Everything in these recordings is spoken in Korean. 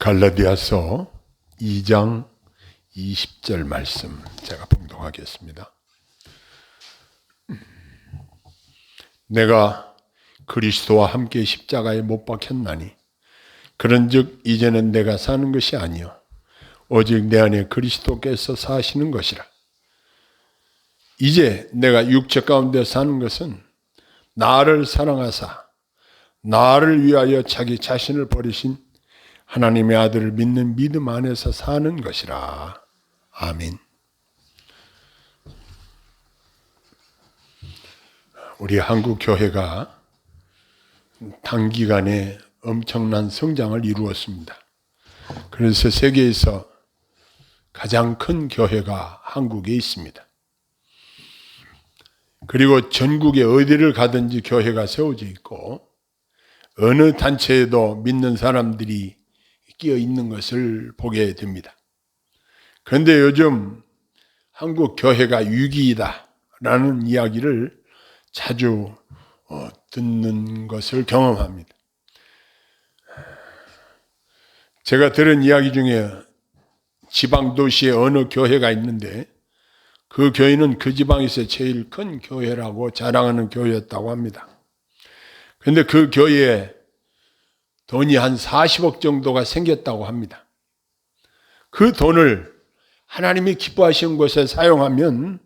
갈라디아서 2장 20절 말씀 제가 봉독하겠습니다. 내가 그리스도와 함께 십자가에 못 박혔나니 그런즉 이제는 내가 사는 것이 아니요 오직 내 안에 그리스도께서 사시는 것이라. 이제 내가 육체 가운데 사는 것은 나를 사랑하사 나를 위하여 자기 자신을 버리신 하나님의 아들을 믿는 믿음 안에서 사는 것이라. 아멘. 우리 한국 교회가 단기간에 엄청난 성장을 이루었습니다. 그래서 세계에서 가장 큰 교회가 한국에 있습니다. 그리고 전국에 어디를 가든지 교회가 세워져 있고 어느 단체에도 믿는 사람들이 끼어 있는 것을 보게 됩니다. 그런데 요즘 한국 교회가 위기이다라는 이야기를 자주 듣는 것을 경험합니다. 제가 들은 이야기 중에 지방 도시에 어느 교회가 있는데 그 교회는 그 지방에서 제일 큰 교회라고 자랑하는 교회였다고 합니다. 그런데 그 교회에 돈이 한 40억 정도가 생겼다고 합니다. 그 돈을 하나님이 기뻐하시는 곳에 사용하면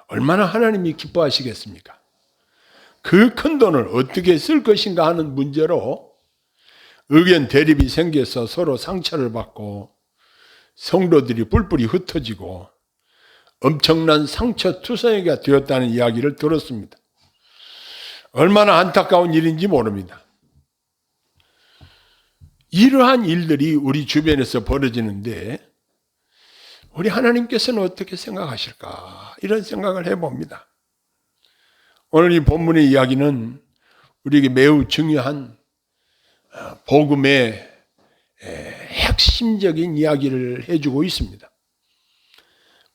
얼마나 하나님이 기뻐하시겠습니까? 그 큰 돈을 어떻게 쓸 것인가 하는 문제로 의견 대립이 생겨서 서로 상처를 받고 성도들이 뿔뿔이 흩어지고 엄청난 상처투성이가 되었다는 이야기를 들었습니다. 얼마나 안타까운 일인지 모릅니다. 이러한 일들이 우리 주변에서 벌어지는데 우리 하나님께서는 어떻게 생각하실까? 이런 생각을 해봅니다. 오늘 이 본문의 이야기는 우리에게 매우 중요한 복음의 핵심적인 이야기를 해주고 있습니다.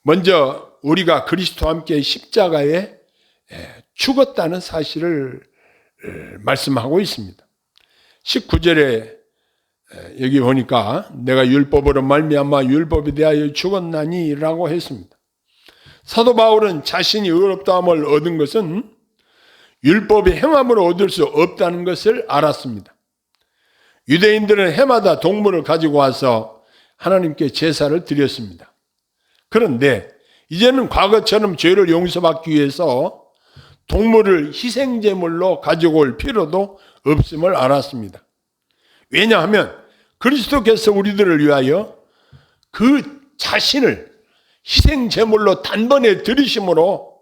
먼저 우리가 그리스도와 함께 십자가에 죽었다는 사실을 말씀하고 있습니다. 19절에 여기 보니까 내가 율법으로 말미암아 율법에 대하여 죽었나니 라고 했습니다. 사도 바울은 자신이 의롭다함을 얻은 것은 율법의 행함으로 얻을 수 없다는 것을 알았습니다. 유대인들은 해마다 동물을 가지고 와서 하나님께 제사를 드렸습니다. 그런데 이제는 과거처럼 죄를 용서받기 위해서 동물을 희생제물로 가지고 올 필요도 없음을 알았습니다. 왜냐하면 그리스도께서 우리들을 위하여 그 자신을 희생제물로 단번에 드리심으로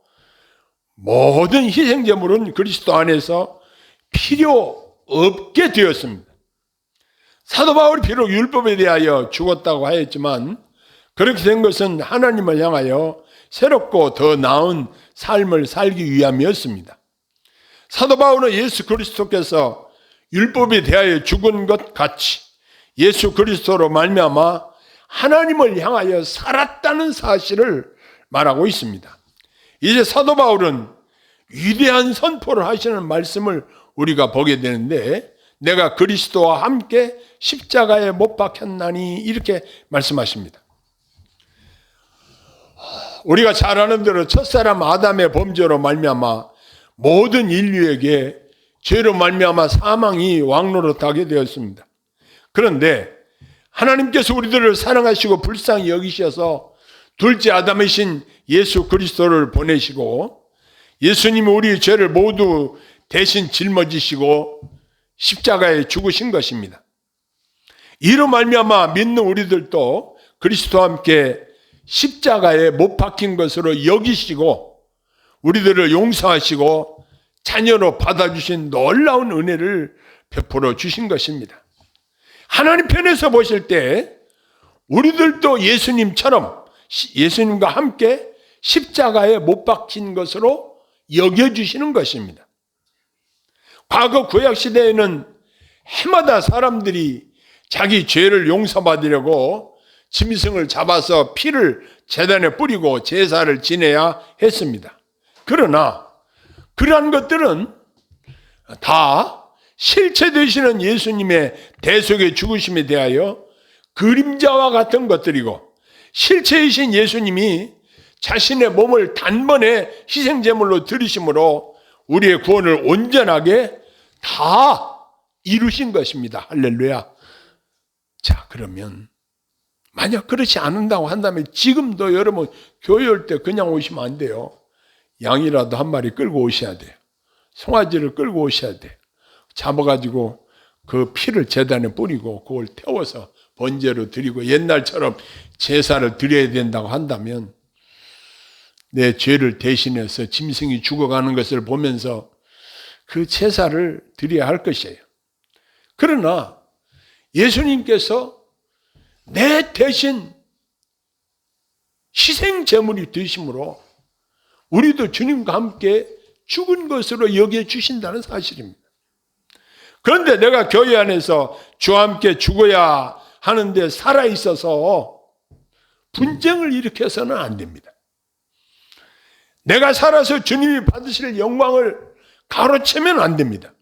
모든 희생제물은 그리스도 안에서 필요 없게 되었습니다. 사도 바울이 비록 율법에 대하여 죽었다고 하였지만 그렇게 된 것은 하나님을 향하여 새롭고 더 나은 삶을 살기 위함이었습니다. 사도 바울은 예수 그리스도께서 율법에 대하여 죽은 것 같이 예수 그리스도로 말미암아 하나님을 향하여 살았다는 사실을 말하고 있습니다. 이제 사도 바울은 위대한 선포를 하시는 말씀을 우리가 보게 되는데 내가 그리스도와 함께 십자가에 못 박혔나니 이렇게 말씀하십니다. 우리가 잘 아는 대로 첫사람 아담의 범죄로 말미암아 모든 인류에게 죄로 말미암아 사망이 왕노릇하게 되었습니다. 그런데 하나님께서 우리들을 사랑하시고 불쌍히 여기셔서 둘째 아담이신 예수 그리스도를 보내시고 예수님이 우리의 죄를 모두 대신 짊어지시고 십자가에 죽으신 것입니다. 이로 말미암아 믿는 우리들도 그리스도와 함께 십자가에 못 박힌 것으로 여기시고 우리들을 용서하시고 자녀로 받아주신 놀라운 은혜를 베풀어 주신 것입니다. 하나님 편에서 보실 때 우리들도 예수님처럼 예수님과 함께 십자가에 못 박힌 것으로 여겨주시는 것입니다. 과거 구약시대에는 해마다 사람들이 자기 죄를 용서받으려고 짐승을 잡아서 피를 제단에 뿌리고 제사를 지내야 했습니다. 그러나 그러한 것들은 다 실체 되시는 예수님의 대속의 죽으심에 대하여 그림자와 같은 것들이고 실체이신 예수님이 자신의 몸을 단번에 희생제물로 드리심으로 우리의 구원을 온전하게 다 이루신 것입니다. 할렐루야. 자, 그러면 만약 그렇지 않는다고 한다면 지금도 여러분 교회 올 때 그냥 오시면 안 돼요. 양이라도 한 마리 끌고 오셔야 돼요. 송아지를 끌고 오셔야 돼요. 잡아가지고 그 피를 제단에 뿌리고 그걸 태워서 번제로 드리고 옛날처럼 제사를 드려야 된다고 한다면 내 죄를 대신해서 짐승이 죽어가는 것을 보면서 그 제사를 드려야 할 것이에요. 그러나 예수님께서 내 대신 희생 제물이 되심으로 우리도 주님과 함께 죽은 것으로 여겨주신다는 사실입니다. 그런데 내가 교회 안에서 주와 함께 죽어야 하는데 살아있어서 분쟁을 일으켜서는 안 됩니다. 내가 살아서 주님이 받으실 영광을 가로채면 안 됩니다.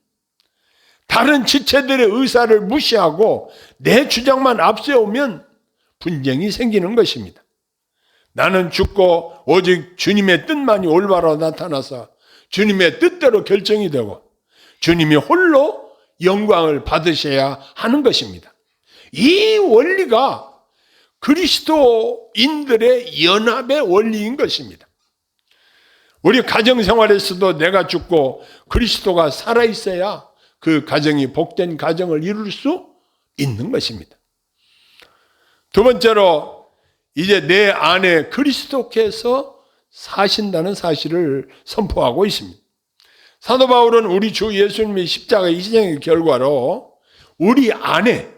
다른 지체들의 의사를 무시하고 내 주장만 앞세우면 분쟁이 생기는 것입니다. 나는 죽고 오직 주님의 뜻만이 올바로 나타나서 주님의 뜻대로 결정이 되고 주님이 홀로 영광을 받으셔야 하는 것입니다. 이 원리가 그리스도인들의 연합의 원리인 것입니다. 우리 가정생활에서도 내가 죽고 그리스도가 살아있어야 그 가정이 복된 가정을 이룰 수 있는 것입니다. 두 번째로 이제 내 안에 그리스도께서 사신다는 사실을 선포하고 있습니다. 사도 바울은 우리 주 예수님의 십자가 희생의 결과로 우리 안에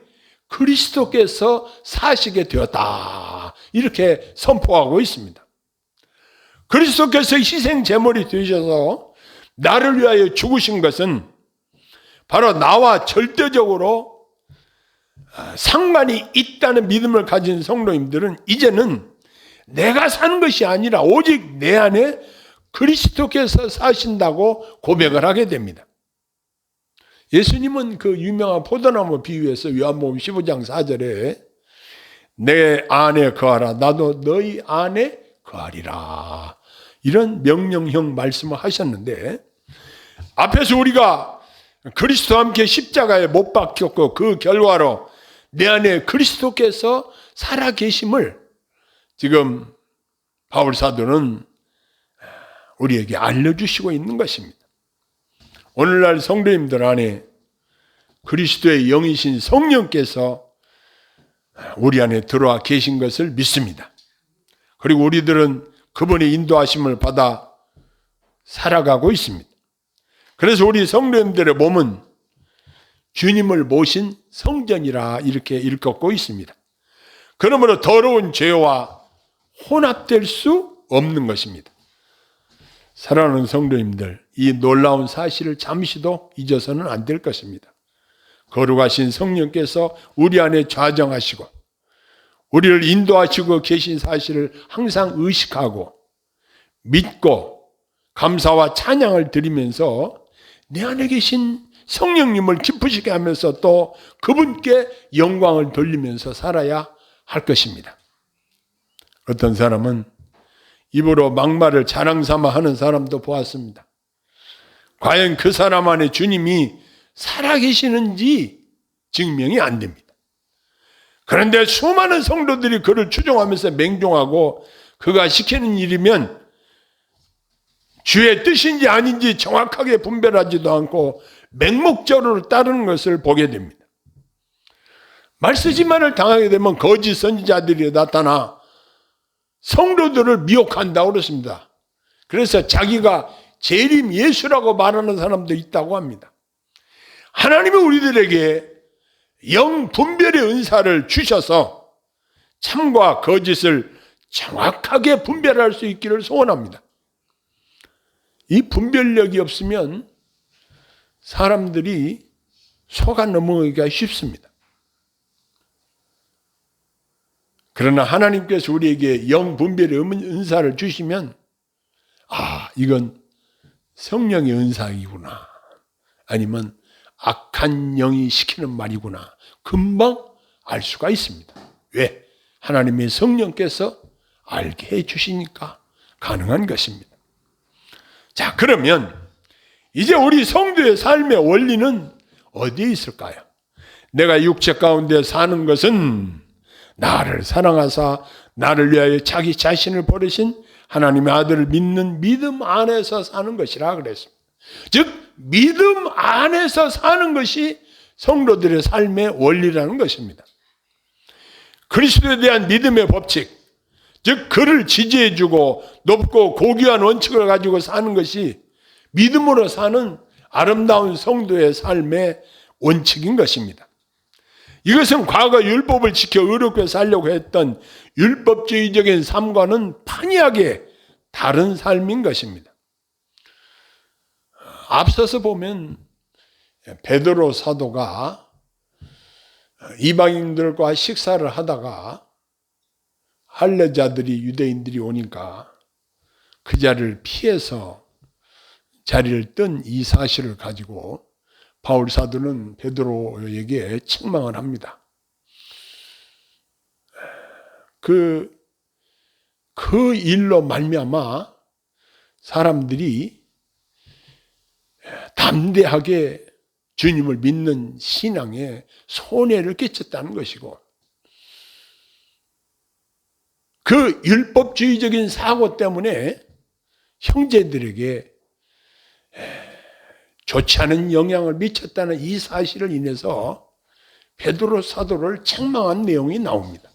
그리스도께서 사시게 되었다 이렇게 선포하고 있습니다. 그리스도께서 희생 제물이 되셔서 나를 위하여 죽으신 것은 바로 나와 절대적으로 상관이 있다는 믿음을 가진 성도님들은 이제는 내가 사는 것이 아니라 오직 내 안에 그리스도께서 사신다고 고백을 하게 됩니다. 예수님은 그 유명한 포도나무 비유에서 요한복음 15장 4절에 내 안에 거하라 나도 너희 안에 거하리라 이런 명령형 말씀을 하셨는데 앞에서 우리가 그리스도와 함께 십자가에 못 박혔고 그 결과로 내 안에 그리스도께서 살아계심을 지금 바울 사도는 우리에게 알려주시고 있는 것입니다. 오늘날 성도님들 안에 그리스도의 영이신 성령께서 우리 안에 들어와 계신 것을 믿습니다. 그리고 우리들은 그분의 인도하심을 받아 살아가고 있습니다. 그래서 우리 성도님들의 몸은 주님을 모신 성전이라 이렇게 일컫고 있습니다. 그러므로 더러운 죄와 혼합될 수 없는 것입니다. 사랑하는 성도님들, 이 놀라운 사실을 잠시도 잊어서는 안 될 것입니다. 거룩하신 성령께서 우리 안에 좌정하시고 우리를 인도하시고 계신 사실을 항상 의식하고 믿고 감사와 찬양을 드리면서 내 안에 계신 성령님을 기쁘시게 하면서 또 그분께 영광을 돌리면서 살아야 할 것입니다. 어떤 사람은 입으로 막말을 자랑삼아 하는 사람도 보았습니다. 과연 그 사람 안에 주님이 살아계시는지 증명이 안 됩니다. 그런데 수많은 성도들이 그를 추종하면서 맹종하고 그가 시키는 일이면 주의 뜻인지 아닌지 정확하게 분별하지도 않고 맹목적으로 따르는 것을 보게 됩니다. 말쓰지만을 당하게 되면 거짓 선지자들이 나타나 성도들을 미혹한다고 그렇습니다. 그래서 자기가 재림 예수라고 말하는 사람도 있다고 합니다. 하나님이 우리들에게 영 분별의 은사를 주셔서 참과 거짓을 정확하게 분별할 수 있기를 소원합니다. 이 분별력이 없으면 사람들이 속아 넘어가기가 쉽습니다. 그러나 하나님께서 우리에게 영 분별의 은사를 주시면 이건 성령의 은사이구나 아니면 악한 영이 시키는 말이구나 금방 알 수가 있습니다. 왜? 하나님의 성령께서 알게 해주시니까 가능한 것입니다. 자, 그러면 이제 우리 성도의 삶의 원리는 어디에 있을까요? 내가 육체 가운데 사는 것은 나를 사랑하사 나를 위하여 자기 자신을 버리신 하나님의 아들을 믿는 믿음 안에서 사는 것이라 그랬습니다. 즉 믿음 안에서 사는 것이 성도들의 삶의 원리라는 것입니다. 그리스도에 대한 믿음의 법칙, 즉 그를 지지해주고 높고 고귀한 원칙을 가지고 사는 것이 믿음으로 사는 아름다운 성도의 삶의 원칙인 것입니다. 이것은 과거 율법을 지켜 의롭게 살려고 했던 율법주의적인 삶과는 판이하게 다른 삶인 것입니다. 앞서서 보면 베드로 사도가 이방인들과 식사를 하다가 할례자들이 유대인들이 오니까 그 자리를 피해서 자리를 뜬 이 사실을 가지고 바울 사도는 베드로에게 책망을 합니다. 그 일로 말미암아 사람들이 담대하게 주님을 믿는 신앙에 손해를 끼쳤다는 것이고, 그 율법주의적인 사고 때문에 형제들에게 좋지 않은 영향을 미쳤다는 이 사실을 인해서 베드로 사도를 책망한 내용이 나옵니다.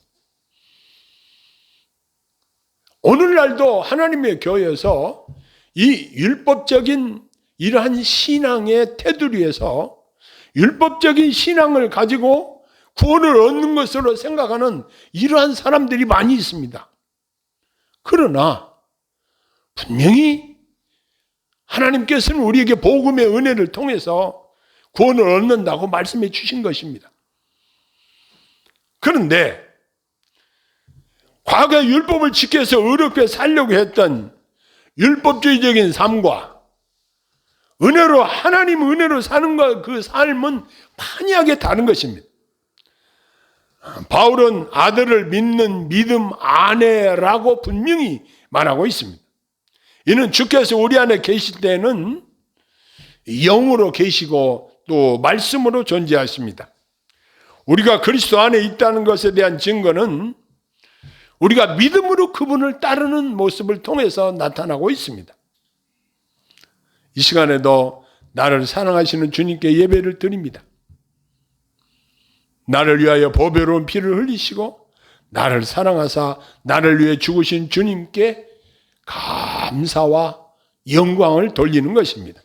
오늘날도 하나님의 교회에서 이 율법적인 이러한 신앙의 테두리에서 율법적인 신앙을 가지고 구원을 얻는 것으로 생각하는 이러한 사람들이 많이 있습니다. 그러나 분명히 하나님께서는 우리에게 복음의 은혜를 통해서 구원을 얻는다고 말씀해 주신 것입니다. 그런데 과거 율법을 지켜서 의롭게 살려고 했던 율법주의적인 삶과 은혜로, 하나님 은혜로 사는 것, 그 삶은 판이하게 다른 것입니다. 바울은 아들을 믿는 믿음 안에라고 분명히 말하고 있습니다. 이는 주께서 우리 안에 계실 때는 영으로 계시고 또 말씀으로 존재하십니다. 우리가 그리스도 안에 있다는 것에 대한 증거는 우리가 믿음으로 그분을 따르는 모습을 통해서 나타나고 있습니다. 이 시간에도 나를 사랑하시는 주님께 예배를 드립니다. 나를 위하여 보배로운 피를 흘리시고 나를 사랑하사 나를 위해 죽으신 주님께 감사와 영광을 돌리는 것입니다.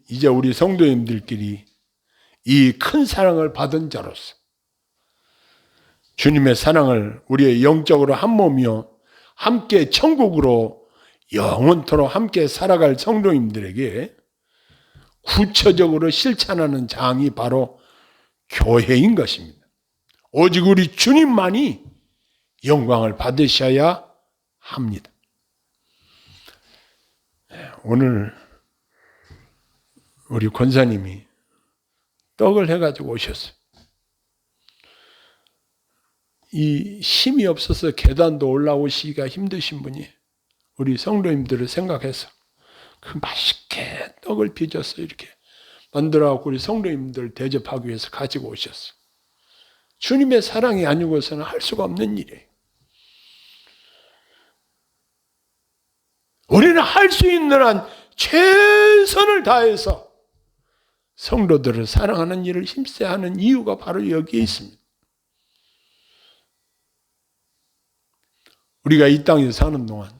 이제 우리 성도님들끼리 이 큰 사랑을 받은 자로서 주님의 사랑을 우리의 영적으로 한 몸이요 함께 천국으로 영원토록 함께 살아갈 성도님들에게 구체적으로 실천하는 장이 바로 교회인 것입니다. 오직 우리 주님만이 영광을 받으셔야 합니다. 오늘 우리 권사님이 떡을 해가지고 오셨어요. 이 힘이 없어서 계단도 올라오시기가 힘드신 분이 우리 성도님들을 생각해서 그 맛있게 떡을 빚어서 이렇게 만들어갖고 우리 성도님들 대접하기 위해서 가지고 오셨어요. 주님의 사랑이 아니고서는 할 수가 없는 일이에요. 우리는 할 수 있는 한 최선을 다해서 성도들을 사랑하는 일을 힘써야 하는 이유가 바로 여기에 있습니다. 우리가 이 땅에 사는 동안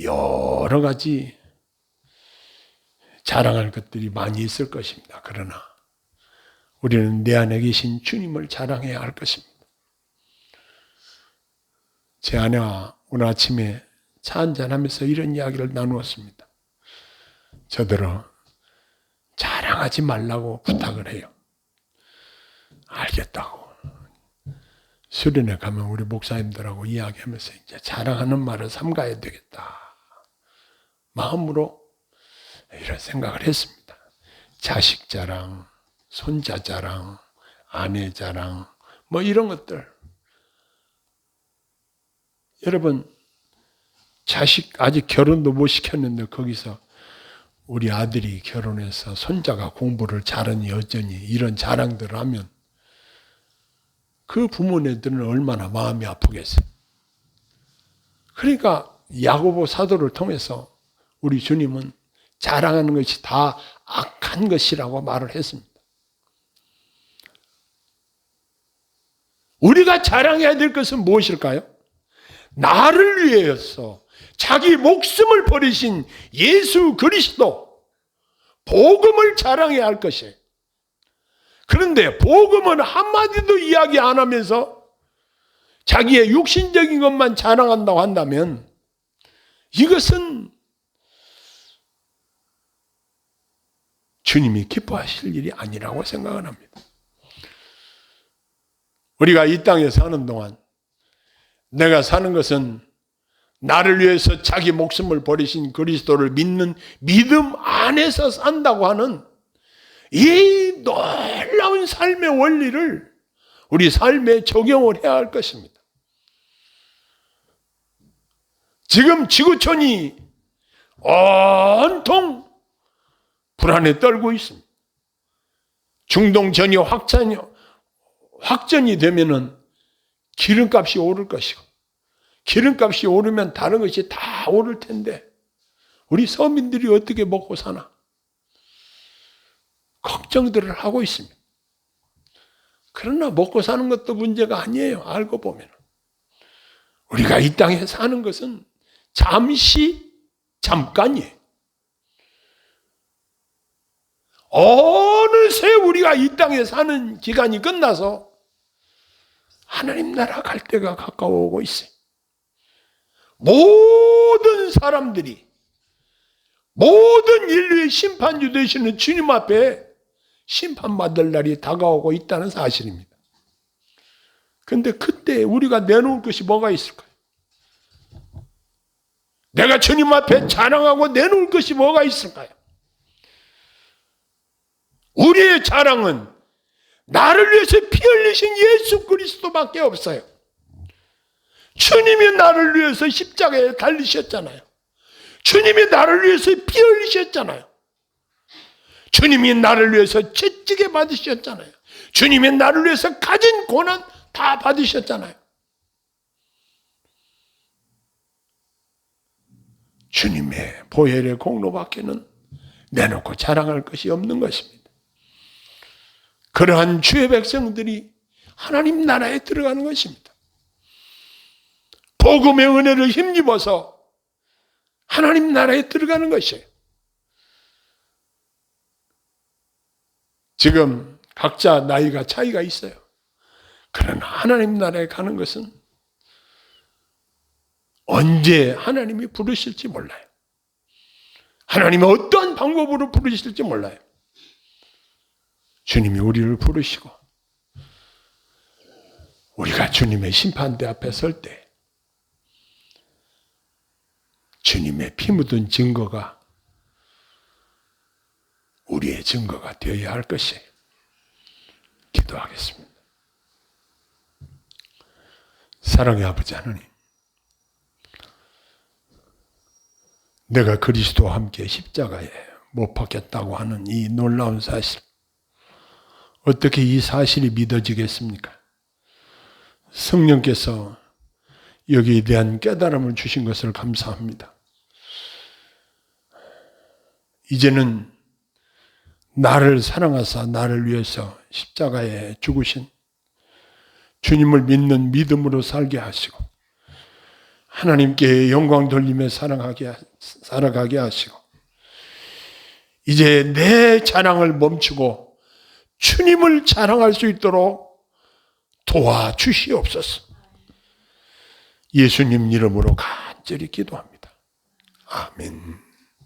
여러 가지 자랑할 것들이 많이 있을 것입니다. 그러나 우리는 내 안에 계신 주님을 자랑해야 할 것입니다. 제 아내와 오늘 아침에 차 한잔하면서 이런 이야기를 나누었습니다. 저더러 자랑하지 말라고 부탁을 해요. 알겠다고. 수련회 가면 우리 목사님들하고 이야기하면서 이제 자랑하는 말을 삼가야 되겠다. 마음으로 이런 생각을 했습니다. 자식 자랑, 손자 자랑, 아내 자랑, 뭐 이런 것들. 여러분, 자식 아직 결혼도 못 시켰는데 거기서 우리 아들이 결혼해서 손자가 공부를 잘하니 어쩌니 이런 자랑들을 하면 그 부모님들은 얼마나 마음이 아프겠어요. 그러니까 야고보 사도를 통해서 우리 주님은 자랑하는 것이 다 악한 것이라고 말을 했습니다. 우리가 자랑해야 될 것은 무엇일까요? 나를 위해서 자기 목숨을 버리신 예수 그리스도, 복음을 자랑해야 할 것이에요. 그런데 복음은 한마디도 이야기 안 하면서 자기의 육신적인 것만 자랑한다고 한다면 이것은 주님이 기뻐하실 일이 아니라고 생각을 합니다. 우리가 이 땅에 사는 동안 내가 사는 것은 나를 위해서 자기 목숨을 버리신 그리스도를 믿는 믿음 안에서 산다고 하는 이 놀라운 삶의 원리를 우리 삶에 적용을 해야 할 것입니다. 지금 지구촌이 온통 불안에 떨고 있습니다. 중동전이 확전이 되면은 기름값이 오를 것이고, 기름값이 오르면 다른 것이 다 오를 텐데 우리 서민들이 어떻게 먹고 사나 걱정들을 하고 있습니다. 그러나 먹고 사는 것도 문제가 아니에요. 알고 보면 우리가 이 땅에 사는 것은 잠깐이에요. 어느새 우리가 이 땅에 사는 기간이 끝나서 하나님 나라 갈 때가 가까워 오고 있어요. 모든 사람들이, 모든 인류의 심판주 되시는 주님 앞에 심판받을 날이 다가오고 있다는 사실입니다. 그런데 그때 우리가 내놓을 것이 뭐가 있을까요? 내가 주님 앞에 자랑하고 내놓을 것이 뭐가 있을까요? 우리의 자랑은 나를 위해서 피 흘리신 예수 그리스도밖에 없어요. 주님이 나를 위해서 십자가에 달리셨잖아요. 주님이 나를 위해서 피 흘리셨잖아요. 주님이 나를 위해서 채찍에 받으셨잖아요. 주님이 나를 위해서 가진 고난 다 받으셨잖아요. 주님의 보혈의 공로밖에는 내놓고 자랑할 것이 없는 것입니다. 그러한 주의 백성들이 하나님 나라에 들어가는 것입니다. 복음의 은혜를 힘입어서 하나님 나라에 들어가는 것이에요. 지금 각자 나이가 차이가 있어요. 그러나 하나님 나라에 가는 것은 언제 하나님이 부르실지 몰라요. 하나님이 어떠한 방법으로 부르실지 몰라요. 주님이 우리를 부르시고 우리가 주님의 심판대 앞에 설 때 주님의 피 묻은 증거가 우리의 증거가 되어야 할 것이에요. 기도하겠습니다. 사랑의 아버지 하나님, 내가 그리스도와 함께 십자가에 못 박혔다고 하는 이 놀라운 사실, 어떻게 이 사실이 믿어지겠습니까? 성령께서 여기에 대한 깨달음을 주신 것을 감사합니다. 이제는 나를 사랑하사 나를 위해서 십자가에 죽으신 주님을 믿는 믿음으로 살게 하시고 하나님께 영광 돌리며 살아가게 하시고 이제 내 자랑을 멈추고 주님을 자랑할 수 있도록 도와주시옵소서. 예수님 이름으로 간절히 기도합니다. 아멘.